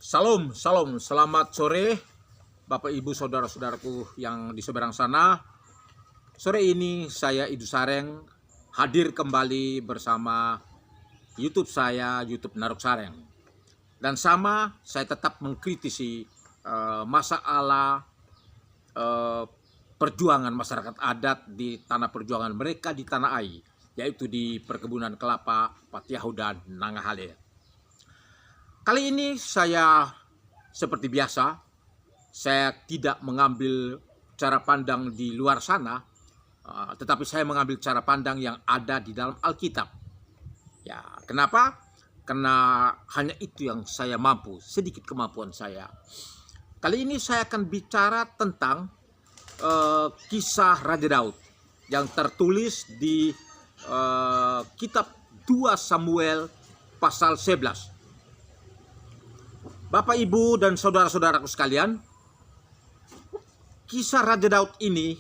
Salam, salam, selamat sore Bapak Ibu saudara-saudaraku yang di seberang sana. Sore ini saya Idu Sareng hadir kembali bersama YouTube saya, YouTube Narok Sareng. Dan sama saya tetap mengkritisi masalah perjuangan masyarakat adat di tanah perjuangan mereka di tanah Ai, yaitu di perkebunan kelapa Patiahu dan Nangahale. Kali ini saya seperti biasa, saya tidak mengambil cara pandang di luar sana, tetapi saya mengambil cara pandang yang ada di dalam Alkitab. Ya, kenapa? Karena hanya itu yang saya mampu, sedikit kemampuan saya. Kali ini saya akan bicara tentang kisah Raja Daud yang tertulis di kitab 2 Samuel pasal 11. Bapak, Ibu, dan saudara-saudaraku sekalian, kisah Raja Daud ini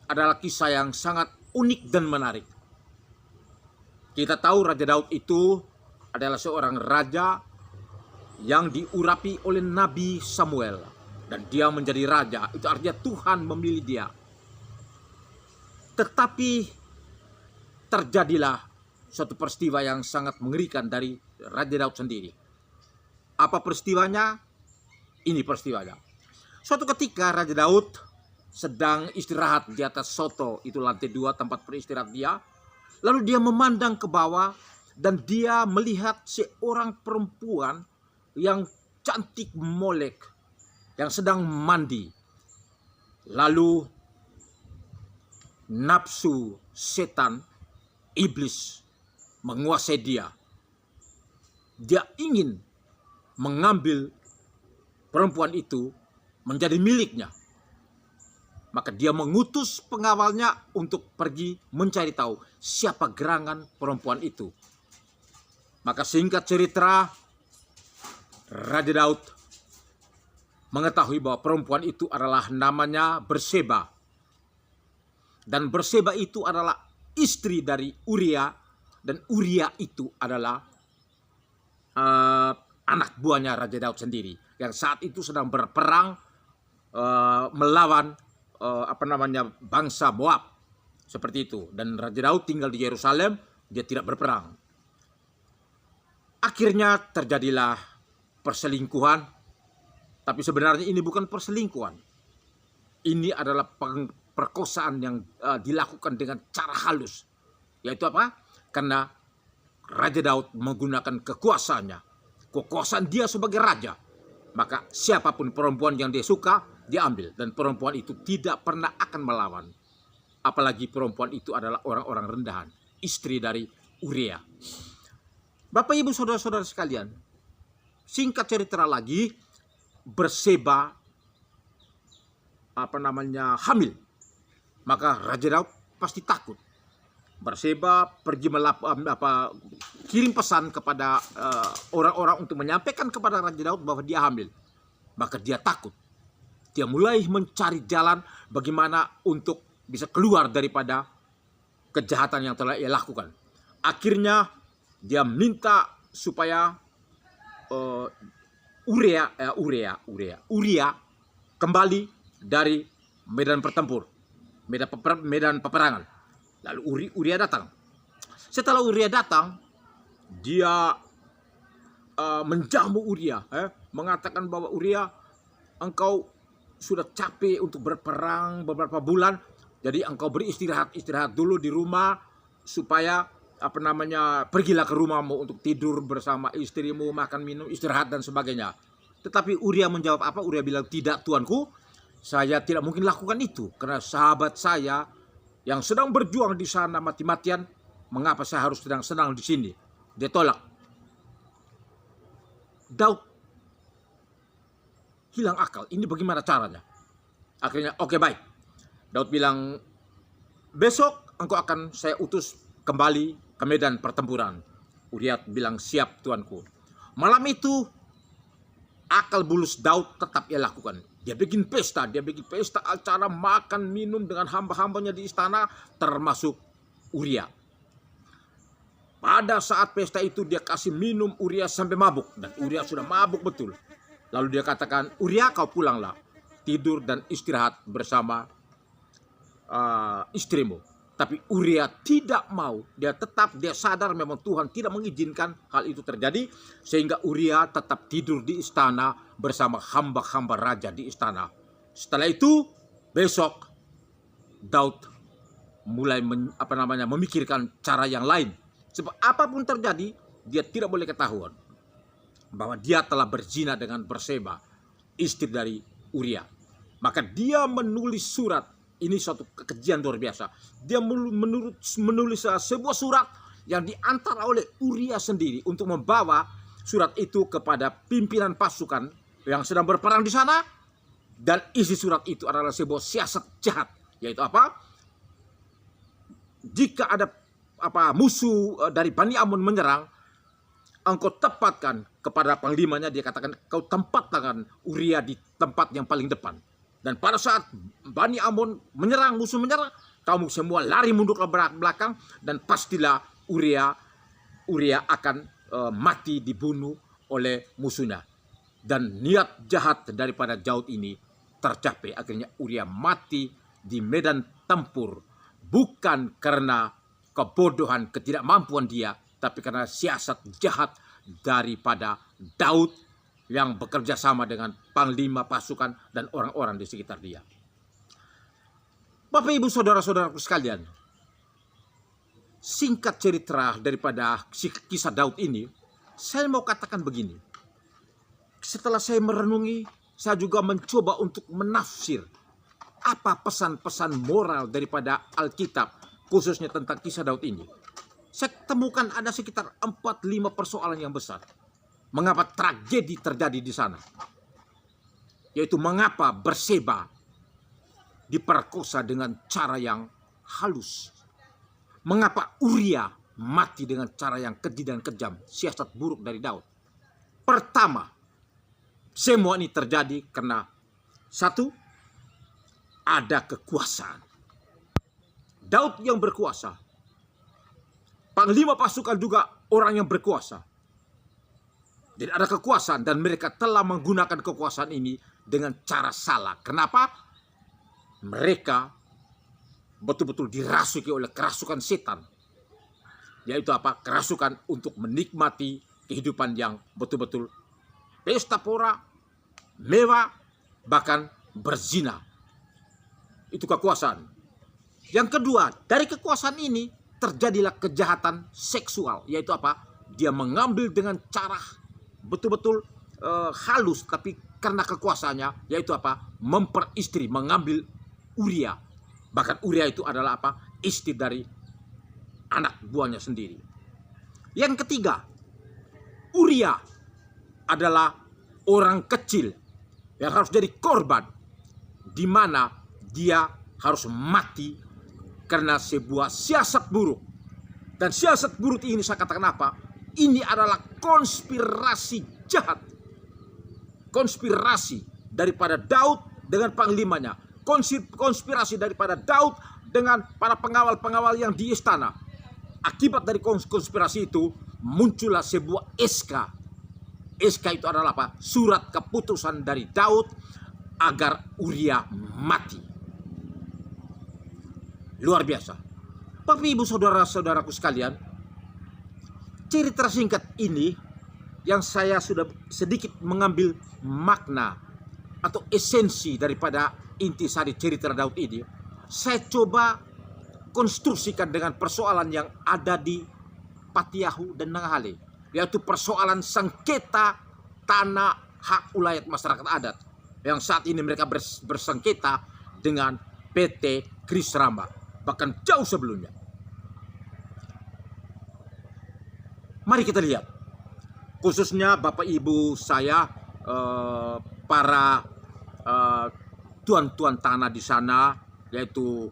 adalah kisah yang sangat unik dan menarik. Kita tahu Raja Daud itu adalah seorang raja yang diurapi oleh Nabi Samuel. Dan dia menjadi raja, itu artinya Tuhan memilih dia. Tetapi terjadilah suatu peristiwa yang sangat mengerikan dari Raja Daud sendiri. Apa peristiwanya? Ini peristiwanya. Suatu ketika Raja Daud sedang istirahat di atas soto, itu lantai 2 tempat beristirahat dia. Lalu dia memandang ke bawah dan dia melihat seorang perempuan yang cantik molek yang sedang mandi. Lalu nafsu setan, iblis menguasai dia. Dia ingin mengambil perempuan itu menjadi miliknya. Maka dia mengutus pengawalnya untuk pergi mencari tahu siapa gerangan perempuan itu. Maka singkat cerita, Raja Daud mengetahui bahwa perempuan itu adalah namanya Berseba. Dan Berseba itu adalah istri dari Uria. Dan Uria itu adalah anak buahnya Raja Daud sendiri, yang saat itu sedang berperang melawan bangsa Moab, seperti itu. Dan Raja Daud tinggal di Yerusalem, dia tidak berperang. Akhirnya terjadilah perselingkuhan, tapi sebenarnya ini bukan perselingkuhan. Ini adalah perkosaan yang dilakukan dengan cara halus, yaitu apa? Karena Raja Daud menggunakan kekuasaannya. Kekuasaan dia sebagai raja, maka siapapun perempuan yang dia suka, dia ambil. Dan perempuan itu tidak pernah akan melawan. Apalagi perempuan itu adalah orang-orang rendahan, istri dari Uria. Bapak, Ibu, saudara-saudara sekalian, singkat cerita lagi, Berseba hamil. Maka Raja Daud pasti takut. Berseba pergi kirim pesan kepada orang-orang untuk menyampaikan kepada Raja Daud bahwa dia hamil. Maka dia takut. Dia mulai mencari jalan bagaimana untuk bisa keluar daripada kejahatan yang telah ia lakukan. Akhirnya dia minta supaya Uria kembali dari medan peperangan. Lalu Uria datang. Setelah Uria datang, dia menjamu Uria, mengatakan bahwa Uria, engkau sudah capek untuk berperang beberapa bulan, jadi engkau beristirahat dulu di rumah supaya pergilah ke rumahmu untuk tidur bersama istrimu, makan minum, istirahat dan sebagainya. Tetapi Uria menjawab apa? Uria bilang, tidak tuanku, saya tidak mungkin lakukan itu karena sahabat saya yang sedang berjuang di sana mati-matian, mengapa saya harus sedang senang di sini? Dia tolak. Daud hilang akal. Ini bagaimana caranya? Akhirnya, oke, baik. Daud bilang, besok engkau akan saya utus kembali ke medan pertempuran. Uria bilang, siap tuanku. Malam itu, akal bulus Daud tetap ia lakukan. Dia bikin pesta acara makan minum dengan hamba-hambanya di istana, termasuk Uria. Pada saat pesta itu dia kasih minum Uria sampai mabuk. Dan Uria sudah mabuk betul. Lalu dia katakan, Uria kau pulanglah. Tidur dan istirahat bersama istrimu. Tapi Uria tidak mau. Dia sadar memang Tuhan tidak mengizinkan hal itu terjadi. Sehingga Uria tetap tidur di istana bersama hamba-hamba raja di istana. Setelah itu besok Daud mulai memikirkan cara yang lain. Sebab apapun terjadi, dia tidak boleh ketahuan bahwa dia telah berzina dengan Batseba, istri dari Uria. Maka dia menulis surat. Ini suatu kekejian luar biasa. Dia menulis sebuah surat yang diantar oleh Uria sendiri untuk membawa surat itu kepada pimpinan pasukan yang sedang berperang di sana. Dan isi surat itu adalah sebuah siasat jahat. Yaitu apa? Jika ada musuh dari Bani Amun menyerang, engkau tempatkan kepada panglimanya, dia katakan, kau tempatkan Uria di tempat yang paling depan. Dan pada saat Bani Amun menyerang, musuh menyerang, kamu semua lari mundur ke belakang, dan pastilah Uria akan mati dibunuh oleh musuhnya. Dan niat jahat daripada Daud ini tercapai. Akhirnya Uria mati di medan tempur, bukan karena kebodohan, ketidakmampuan dia, tapi karena siasat jahat daripada Daud yang bekerja sama dengan panglima pasukan dan orang-orang di sekitar dia. Bapak Ibu saudara-saudaraku sekalian, singkat cerita daripada kisah Daud ini, saya mau katakan begini. Setelah saya merenungi, saya juga mencoba untuk menafsir apa pesan-pesan moral daripada Alkitab, khususnya tentang kisah Daud ini. Saya temukan ada sekitar 4-5 persoalan yang besar. Mengapa tragedi terjadi di sana? Yaitu mengapa Batseba diperkosa dengan cara yang halus. Mengapa Uria mati dengan cara yang keji dan kejam, siasat buruk dari Daud. Pertama, semua ini terjadi karena satu, ada kekuasaan. Daud yang berkuasa. Panglima pasukan juga orang yang berkuasa. Jadi ada kekuasaan dan mereka telah menggunakan kekuasaan ini dengan cara salah. Kenapa? Mereka betul-betul dirasuki oleh kerasukan setan. Yaitu apa? Kerasukan untuk menikmati kehidupan yang betul-betul pesta pora, mewah, bahkan berzina. Itu kekuasaan. Yang kedua, dari kekuasaan ini terjadilah kejahatan seksual. Yaitu apa? Dia mengambil dengan cara betul-betul halus, tapi karena kekuasaannya, yaitu apa? Memperistri, mengambil Uria. Bahkan Uria itu adalah apa? Istri dari anak buahnya sendiri. Yang ketiga, Uria adalah orang kecil yang harus jadi korban, di mana dia harus mati karena sebuah siasat buruk. Dan siasat buruk ini saya katakan apa? Ini adalah konspirasi jahat. Konspirasi daripada Daud dengan panglimanya. Konspirasi daripada Daud dengan para pengawal-pengawal yang di istana. Akibat dari konspirasi itu muncullah sebuah SK. SK itu adalah apa? Surat keputusan dari Daud agar Uria mati. Luar biasa. Bapak Ibu saudara-saudaraku sekalian, cerita singkat ini yang saya sudah sedikit mengambil makna atau esensi daripada intisari cerita Daud ini, saya coba konstruksikan dengan persoalan yang ada di Patiahu dan Nanggahale, yaitu persoalan sengketa tanah hak ulayat masyarakat adat yang saat ini mereka bersengketa dengan PT Kris Ramba, bahkan jauh sebelumnya. Mari kita lihat, khususnya Bapak Ibu saya, para tuan-tuan tanah di sana, yaitu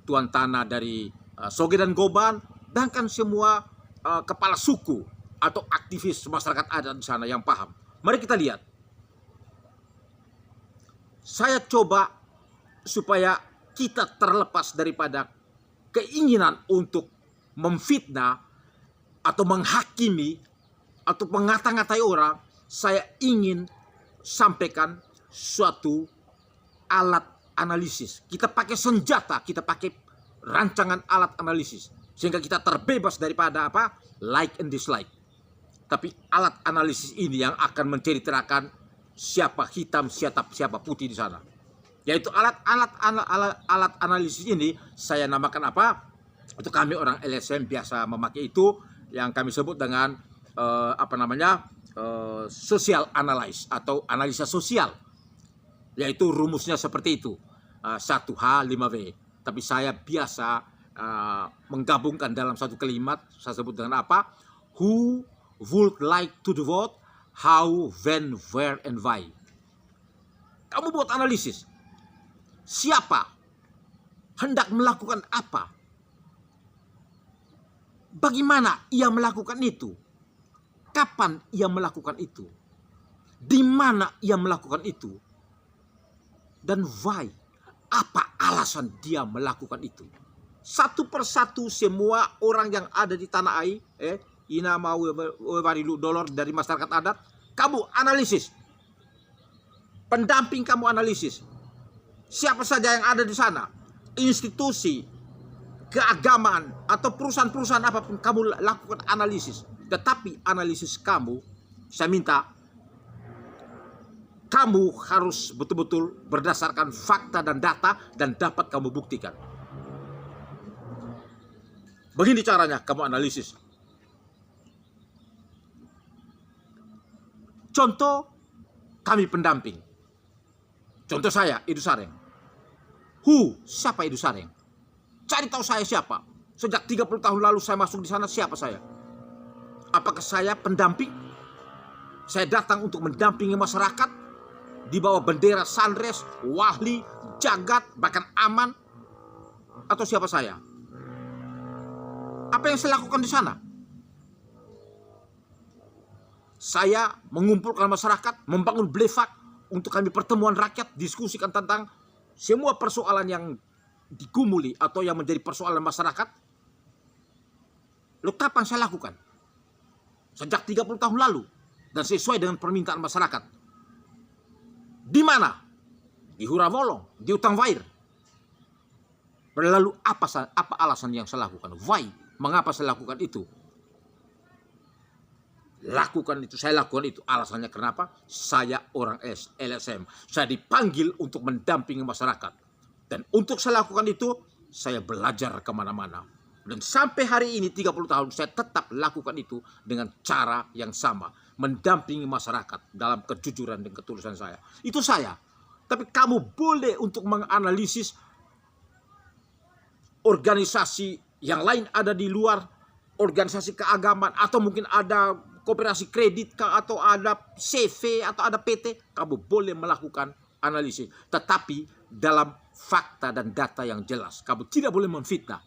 tuan tanah dari Soge dan Goban, dan kan semua kepala suku atau aktivis masyarakat adat di sana yang paham. Mari kita lihat. Saya coba supaya kita terlepas daripada keinginan untuk memfitnah atau menghakimi atau mengata-ngatai orang. Saya ingin sampaikan suatu alat analisis. Kita pakai senjata, kita pakai rancangan alat analisis. Sehingga kita terbebas daripada apa? Like and dislike. Tapi alat analisis ini yang akan menceritakan siapa hitam, siapa putih di sana. Yaitu alat analisis ini saya namakan apa? Untuk kami orang LSM biasa memakai itu yang kami sebut dengan social analysis atau analisa sosial. Yaitu rumusnya seperti itu. 1H 5W. Tapi saya biasa menggabungkan dalam satu kalimat, saya sebut dengan apa? Who would like to vote? How, when, where, and why. Kamu buat analisis. Siapa hendak melakukan apa? Bagaimana ia melakukan itu? Kapan ia melakukan itu? Di mana ia melakukan itu? Dan why? Apa alasan dia melakukan itu? Satu persatu semua orang yang ada di tanah air, ina mau warilu dolar dari masyarakat adat, kamu analisis. Pendamping kamu analisis. Siapa saja yang ada di sana, institusi, keagamaan atau perusahaan-perusahaan apapun, kamu lakukan analisis. Tetapi analisis kamu, saya minta kamu harus betul-betul berdasarkan fakta dan data dan dapat kamu buktikan. Begini caranya kamu analisis. Contoh, kami pendamping. Contoh saya, Idu Sareng. Siapa Idu Sareng? Cari tahu saya siapa. Sejak 30 tahun lalu saya masuk di sana, siapa saya? Apakah saya pendamping? Saya datang untuk mendampingi masyarakat di bawah bendera Sunrise, Wahli, Jagat, bahkan Aman, atau siapa saya? Apa yang saya lakukan di sana? Saya mengumpulkan masyarakat, membangun blefak untuk kami pertemuan rakyat, diskusikan tentang semua persoalan yang digumuli atau yang menjadi persoalan masyarakat. Lalu kapan saya lakukan? Sejak 30 tahun lalu dan sesuai dengan permintaan masyarakat. Di mana? Di Huravolong, di Utangwair. Lalu apa alasan yang saya lakukan? Why? Mengapa saya lakukan itu? Saya lakukan itu. Alasannya kenapa? Saya orang LSM. Saya dipanggil untuk mendampingi masyarakat. Dan untuk saya lakukan itu, saya belajar kemana-mana. Dan sampai hari ini 30 tahun saya tetap lakukan itu dengan cara yang sama. Mendampingi masyarakat dalam kejujuran dan ketulusan saya. Itu saya. Tapi kamu boleh untuk menganalisis organisasi yang lain ada di luar, organisasi keagamaan, atau mungkin ada koperasi kredit, atau ada CV, atau ada PT. Kamu boleh melakukan analisis. Tetapi dalam fakta dan data yang jelas. Kamu tidak boleh memfitnah.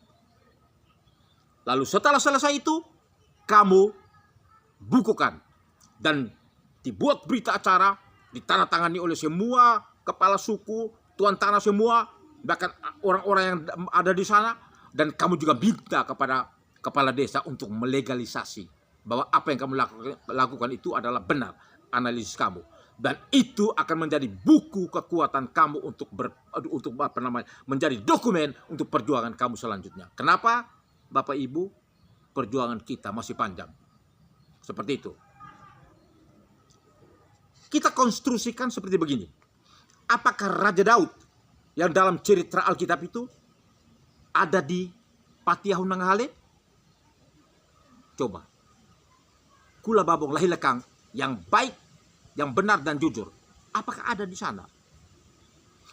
Lalu setelah selesai itu, kamu bukukan dan dibuat berita acara, ditandatangani oleh semua kepala suku, tuan tanah semua, bahkan orang-orang yang ada di sana, dan kamu juga minta kepada kepala desa untuk melegalisasi bahwa apa yang kamu lakukan itu adalah benar, analisis kamu. Dan itu akan menjadi buku kekuatan kamu untuk menjadi dokumen untuk perjuangan kamu selanjutnya. Kenapa? Bapak Ibu, perjuangan kita masih panjang. Seperti itu. Kita konstruksikan seperti begini. Apakah Raja Daud yang dalam cerita Alkitab itu ada di Patiahu Nanggahale? Coba. Kula babong lahilekang yang baik, yang benar dan jujur. Apakah ada di sana?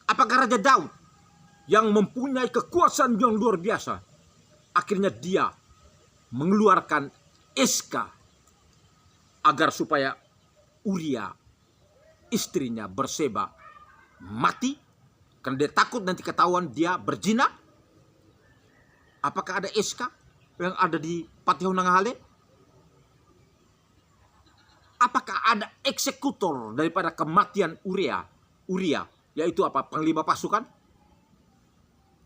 Apakah Raja Daud yang mempunyai kekuasaan yang luar biasa, akhirnya dia mengeluarkan SK agar supaya Uria, istrinya Berseba, mati karena dia takut nanti ketahuan dia berzina? Apakah ada SK yang ada di Patiahu Nanggahale? Apakah ada eksekutor daripada kematian Uria, yaitu apa? Panglima pasukan?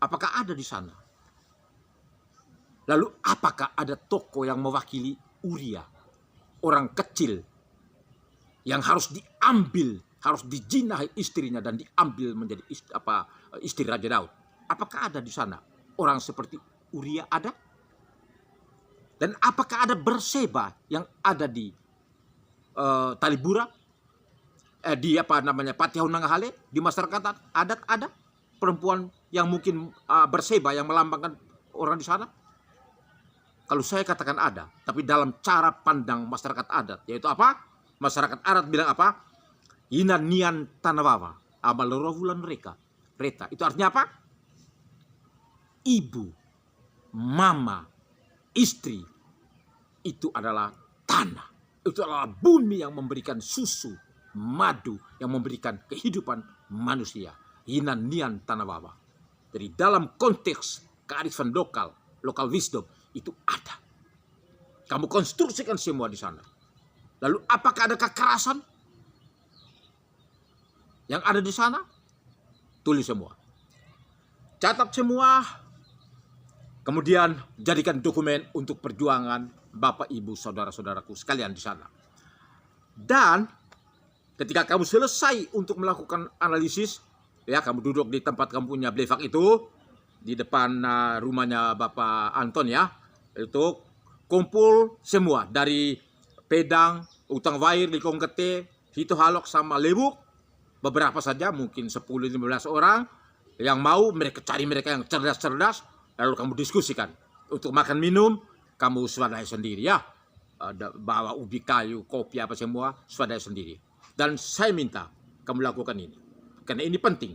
Apakah ada di sana? Lalu apakah ada tokoh yang mewakili Uria, orang kecil yang harus diambil, harus dijinahi istrinya dan diambil menjadi istri Raja Daud. Apakah ada di sana orang seperti Uria ada? Dan apakah ada Berseba yang ada di Talibura? Di Patiahun Nanggahale, di masyarakat adat ada perempuan yang mungkin Berseba yang melambangkan orang di sana? Kalau saya katakan ada, tapi dalam cara pandang masyarakat adat, yaitu apa? Masyarakat adat bilang apa? Inan nian tanawawa, amalorovulan mereka. Reta, itu artinya apa? Ibu, mama, istri, itu adalah tanah. Itu adalah bumi yang memberikan susu, madu, yang memberikan kehidupan manusia. Inan nian tanawawa. Jadi dalam konteks kearifan lokal wisdom, itu ada. Kamu konstruksikan semua di sana. Lalu apakah ada kekerasan yang ada di sana? Tulis semua. Catat semua. Kemudian jadikan dokumen untuk perjuangan Bapak, Ibu, saudara-saudaraku sekalian di sana. Dan ketika kamu selesai untuk melakukan analisis, ya kamu duduk di tempat kamu punya blefak itu, di depan rumahnya Bapak Anton ya, itu kumpul semua dari Pedang, Utang Wair, Likong Kete, Hito Halok sama Lebuk. Beberapa saja, mungkin 10-15 orang yang mau, mereka cari mereka yang cerdas-cerdas, lalu kamu diskusikan. Untuk makan minum, kamu swadaya sendiri ya. Bawa ubi kayu, kopi apa semua, swadaya sendiri. Dan saya minta kamu lakukan ini. Karena ini penting.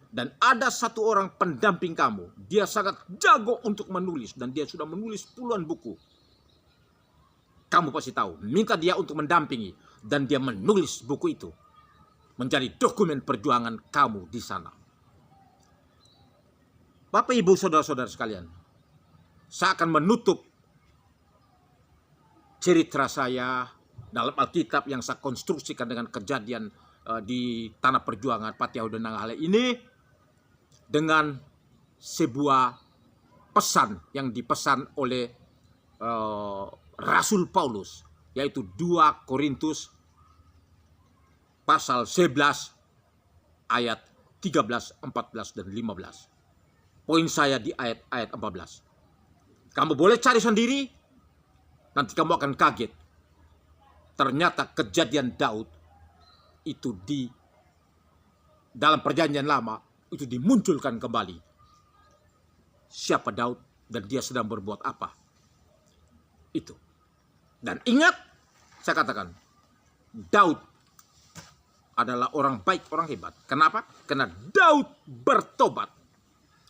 Dan ada satu orang pendamping kamu, dia sangat jago untuk menulis dan dia sudah menulis puluhan buku. Kamu pasti tahu, minta dia untuk mendampingi dan dia menulis buku itu menjadi dokumen perjuangan kamu di sana. Bapak, Ibu, saudara-saudara sekalian, saya akan menutup cerita saya dalam Alkitab yang saya konstruksikan dengan kejadian di tanah perjuangan Patiahun dan Nanggahale ini dengan sebuah pesan yang dipesan oleh Rasul Paulus, yaitu 2 Korintus pasal 11 ayat 13, 14, dan 15. Poin saya di ayat 14. Kamu boleh cari sendiri, nanti kamu akan kaget. Ternyata kejadian Daud itu di dalam perjanjian lama itu dimunculkan kembali. Siapa Daud dan dia sedang berbuat apa? Itu. Dan ingat, saya katakan, Daud adalah orang baik, orang hebat. Kenapa? Karena Daud bertobat.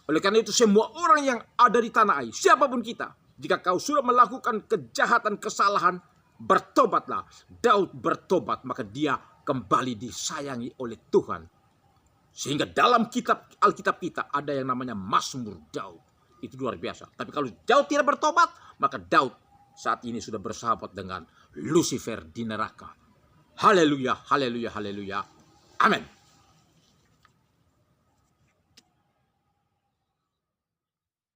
Oleh karena itu semua orang yang ada di tanah air, siapapun kita, jika kau sudah melakukan kejahatan, kesalahan, bertobatlah. Daud bertobat, maka dia kembali disayangi oleh Tuhan. Sehingga dalam kitab Alkitab kita ada yang namanya Mazmur Daud. Itu luar biasa. Tapi kalau Daud tidak bertobat, maka Daud saat ini sudah bersahabat dengan Lucifer di neraka. Haleluya, haleluya, haleluya. Amin.